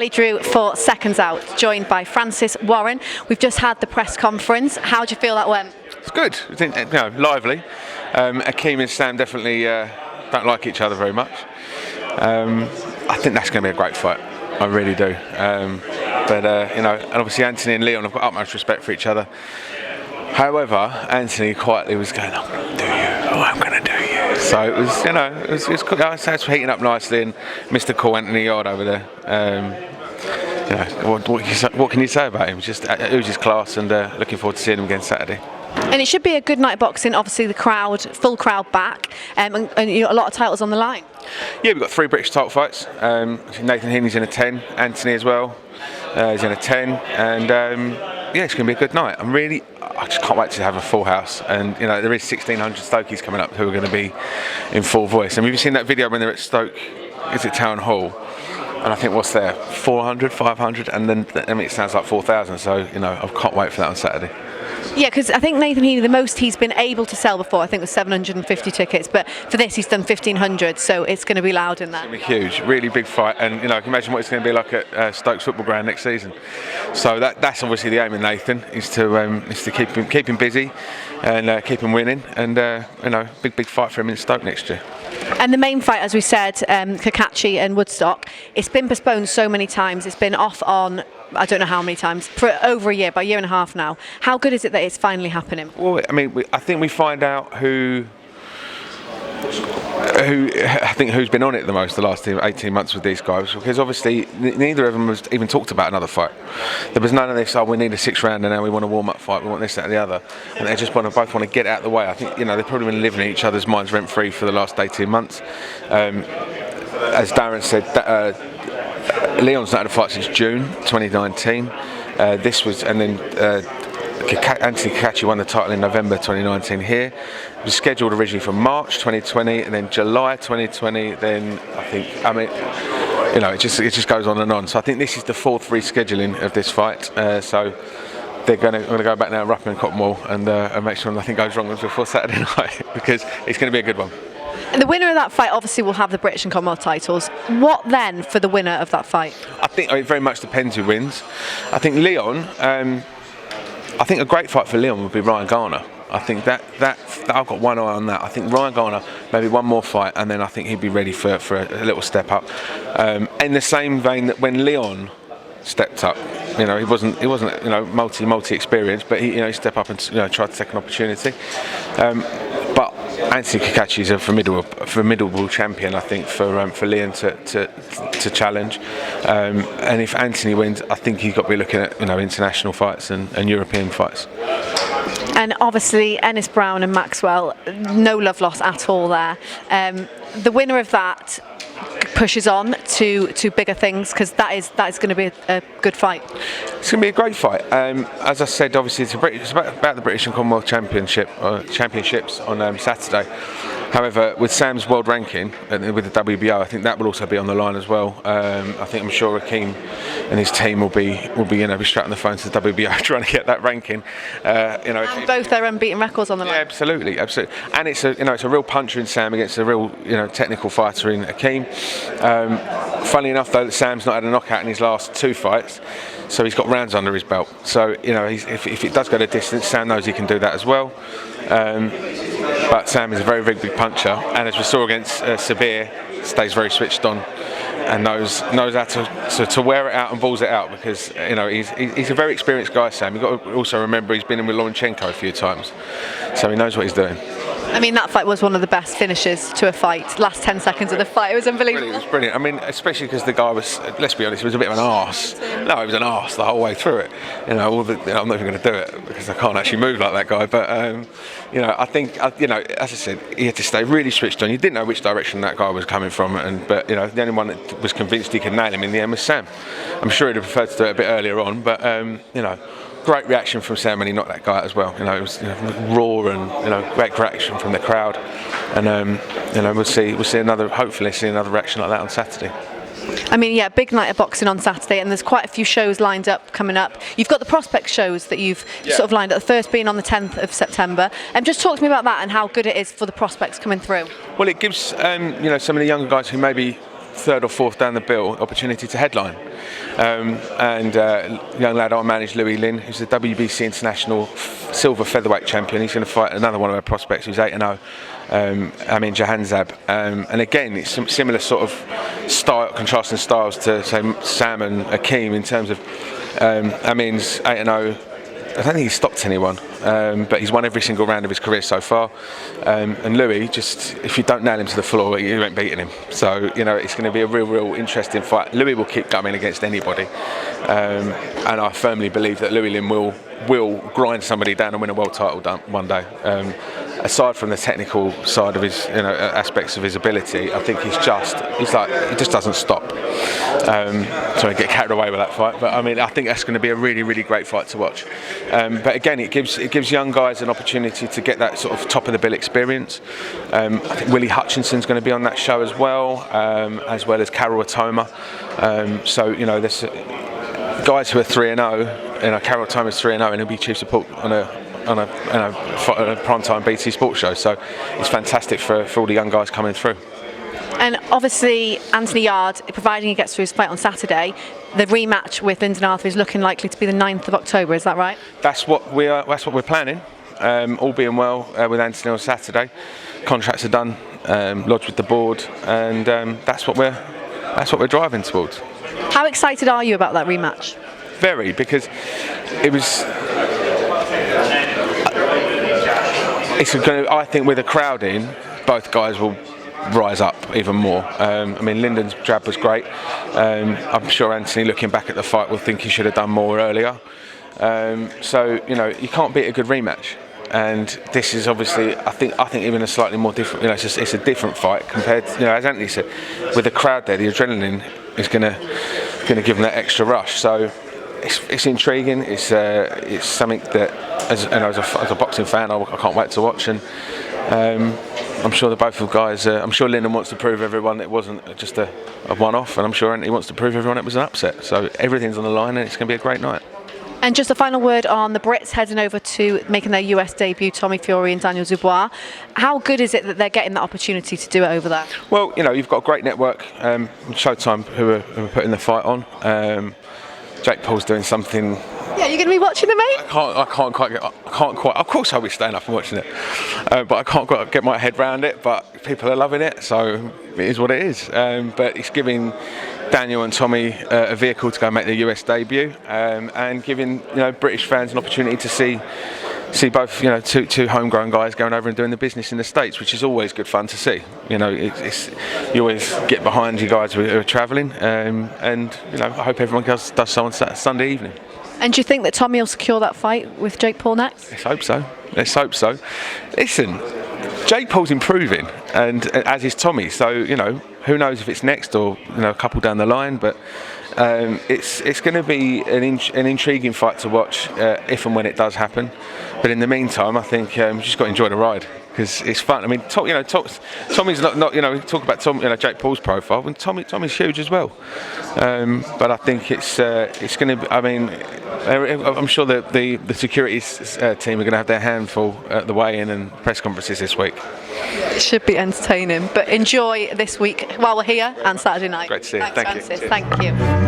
Ali Drew for Seconds Out, joined by Francis Warren. We've just had the press conference. How do you feel that went? It's good. Lively. Akeem and Sam definitely don't like each other very much. I think that's going to be a great fight. I really do. And obviously Anthony and Leon have got utmost respect for each other. However, Anthony quietly was going, "I'm going to do you. Oh, I'm going to do you." So it was cool. I'd say it's heating up nicely, and Mr. Cool Anthony Yard over there. What can you say about him? Just oozes class, and looking forward to seeing him again Saturday. And it should be a good night of boxing. Obviously, the crowd, full crowd back, and a lot of titles on the line. Yeah, we've got 3 British title fights. Nathan Heaney's in a 10, Anthony as well. He's in a 10, and it's going to be a good night. I just can't wait to have a full house. And there is 1,600 Stokies coming up who are going to be in full voice. And we've seen that video when they're at Stoke, is it Town Hall? And I think what's there, 400, 500, and then it sounds like 4,000. So I can't wait for that on Saturday. Yeah, because I think Nathan Heaney, the most he's been able to sell before, I think was 750 tickets, but for this he's done 1,500, so it's going to be loud in there. It's going to be huge, really big fight, and I can imagine what it's going to be like at Stokes Football Ground next season. So that's obviously the aim of Nathan, is to keep him busy and keep him winning, and big fight for him in Stoke next year. And the main fight, as we said, Kakachi and Woodstock, it's been postponed so many times. It's been off on, I don't know how many times, for over a year, about a year and a half now. How good is it that it's finally happening? Well, I think we find out who's been on it the most the last 18 months with these guys, because obviously neither of them has even talked about another fight. There was none of this, we need a 6th round and now we want a warm-up fight, we want this, that and the other, and they just both want to get out of the way. I think they've probably been living in each other's minds rent-free for the last 18 months. As Darren said, Leon's not had a fight since June 2019. Anthony Kakachi won the title in November 2019 here. It was scheduled originally for March 2020 and then July 2020. Then it just goes on and on. So I think this is the 4th rescheduling of this fight. So they're going to go back now, Ruppin and Cottonwall, and make sure nothing goes wrong before Saturday night, because it's going to be a good one. And the winner of that fight obviously will have the British and Commonwealth titles. What then for the winner of that fight? I think it very much depends who wins. I think Leon. I think a great fight for Leon would be Ryan Garner. I think that I've got one eye on that. I think Ryan Garner, maybe one more fight, and then I think he'd be ready for a little step up. In the same vein that when Leon stepped up, he wasn't multi experienced, but he stepped up and tried to take an opportunity. But Anthony Kakachi is a formidable champion, I think, for Leon to challenge. And if Anthony wins, I think he's got to be looking at international fights and European fights. And obviously Ennis-Brown and Maxwell, no love lost at all there. The winner of that pushes on to bigger things, because that is going to be a good fight. It's going to be a great fight. As I said, obviously it's about the British and Commonwealth championships on Saturday. However, with Sam's world ranking with the WBO, I think that will also be on the line as well. I'm sure Akeem and his team will be strapping the phone to the WBO trying to get that ranking. And both their unbeaten records on the line. Yeah, absolutely. And it's a real puncher in Sam against a real technical fighter in Akeem. Funnily enough, though, Sam's not had a knockout in his last 2 fights, so he's got rounds under his belt. So if it does go the distance, Sam knows he can do that as well. But Sam is a very, very big puncher, and as we saw against Sabir, stays very switched on and knows how to wear it out and balls it out, because he's a very experienced guy, Sam. You've got to also remember he's been in with Lomachenko a few times, so he knows what he's doing. That fight was one of the best finishes to a fight. Last 10 seconds of the fight, it was unbelievable. It was brilliant. Especially because the guy was, let's be honest, he was a bit of an arse. No, he was an arse the whole way through it. I'm not even going to do it because I can't actually move like that guy. But I think, as I said, he had to stay really switched on. You didn't know which direction that guy was coming from, but the only one that was convinced he could nail him in the end was Sam. I'm sure he'd have preferred to do it a bit earlier on, but great reaction from Sam when he knocked that guy out as well. It was raw and great reaction from the crowd, and we'll see another reaction like that on Saturday. Big night of boxing on Saturday, and there's quite a few shows lined up coming up. You've got the prospect shows that you've sort of lined up, the first being on the 10th of September. Just talk to me about that and how good it is for the prospects coming through. Well, it gives some of the younger guys who maybe third or fourth down the bill opportunity to headline. And young lad I manage, Louis Lynn, who's the WBC International Silver Featherweight Champion. He's going to fight another one of our prospects who's 8-0. Amin Jahanzab, and again it's some similar sort of style, contrasting styles to say Sam and Akeem in terms of Amin's 8-0. I don't think he's stopped anyone, but he's won every single round of his career so far. And Louis, just if you don't nail him to the floor, you ain't beating him. So it's going to be a real interesting fight. Louis will keep coming against anybody, and I firmly believe that Louis Lynn will grind somebody down and win a world title one day. Aside from the technical side of his aspects of his ability, I think he just doesn't stop. So I get carried away with that fight, but I mean I think that's going to be a really great fight to watch. But again, it gives young guys an opportunity to get that sort of top of the bill experience. I think Willie Hutchinson's going to be on that show as well as Carol Atoma. So there's guys who are 3-0. Carol Atoma's 3-0, and he'll be chief support on a primetime BT Sports show. So it's fantastic for all the young guys coming through. And obviously Anthony Yard, providing he gets through his fight on Saturday, the rematch with Lyndon Arthur is looking likely to be the 9th of October, is that right? That's what we're planning. All being well with Anthony on Saturday. Contracts are done, lodged with the board, and that's what we're driving towards. How excited are you about that rematch? Very, because I think with the crowd in, both guys will rise up even more. I mean, Lyndon's jab was great. I'm sure Anthony, looking back at the fight, will think he should have done more earlier. So you can't beat a good rematch. And this is obviously, I think even a slightly more different. It's a different fight compared to, as Anthony said, with the crowd there, the adrenaline is going to give them that extra rush. So it's intriguing. It's something that, as a boxing fan, I can't wait to watch. And I'm sure the both of the guys. I'm sure Lyndon wants to prove everyone it wasn't just a one-off, and I'm sure Anthony wants to prove everyone it was an upset. So everything's on the line, and it's going to be a great night. And just a final word on the Brits heading over to making their US debut, Tommy Fury and Daniel Dubois. How good is it that they're getting that opportunity to do it over there? Well, you've got a great network. Showtime, who are putting the fight on. Jake Paul's doing something. Yeah, you're going to be watching it, mate? I can't quite. Of course, I'll be staying up and watching it, but I can't quite get my head around it. But people are loving it, so it is what it is. But it's giving Daniel and Tommy a vehicle to go make their US debut, and giving British fans an opportunity to see both two homegrown guys going over and doing the business in the States, which is always good fun to see. You always get behind you guys who are travelling, and I hope everyone else does so on Sunday evening. And do you think that Tommy will secure that fight with Jake Paul next? Let's hope so. Listen, Jake Paul's improving, and as is Tommy. So who knows if it's next or a couple down the line, but it's going to be an intriguing fight to watch if and when it does happen. But in the meantime, I think we've just got to enjoy the ride, because it's fun. I mean, Tommy's not talk about Jake Paul's profile, and Tommy's huge as well. But I think it's going to be. I mean, I'm sure that the securities team are going to have their handful at the weigh-in and press conferences this week. It should be entertaining. But enjoy this week while we're here and Saturday night. Great to see you. Thanks, Thank you. Francis. Thank you.